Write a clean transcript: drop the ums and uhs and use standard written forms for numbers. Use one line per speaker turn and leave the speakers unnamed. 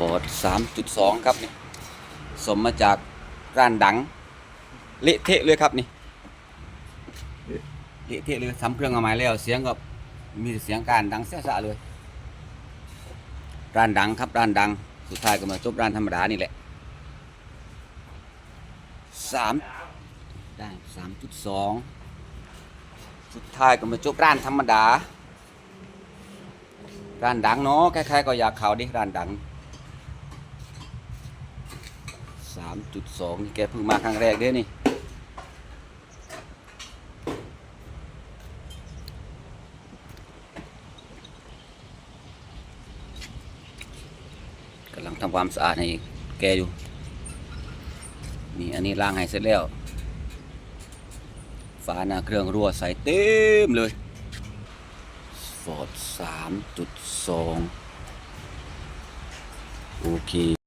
ปอด3.2ครับนี่สมมาจากร้านดังเละเทะเลยครับนี่เละเทะเลยทำเครื่องเอาไม้แล้วเสียงก็มีเสียงการดังแซ่ๆเลยร้านดังครับร้านดังสุดท้ายก็มาจบร้านธรรมดานี่แหละ3ได้3.2สุดท้ายก็มาจบร้านธรรมดาร้านดังเนาะใครๆก็อยากเข้าดิร้านดัง3.2นี่แกเพิ่งมาครั้งแรกเด้นี่กำลังทำความสะอาดให้แกอยู่นี่อันนี้ล้างให้เสร็จแล้วฝาหน้าเครื่องรั่วใส่เต็มเลยFord 3.2โอเค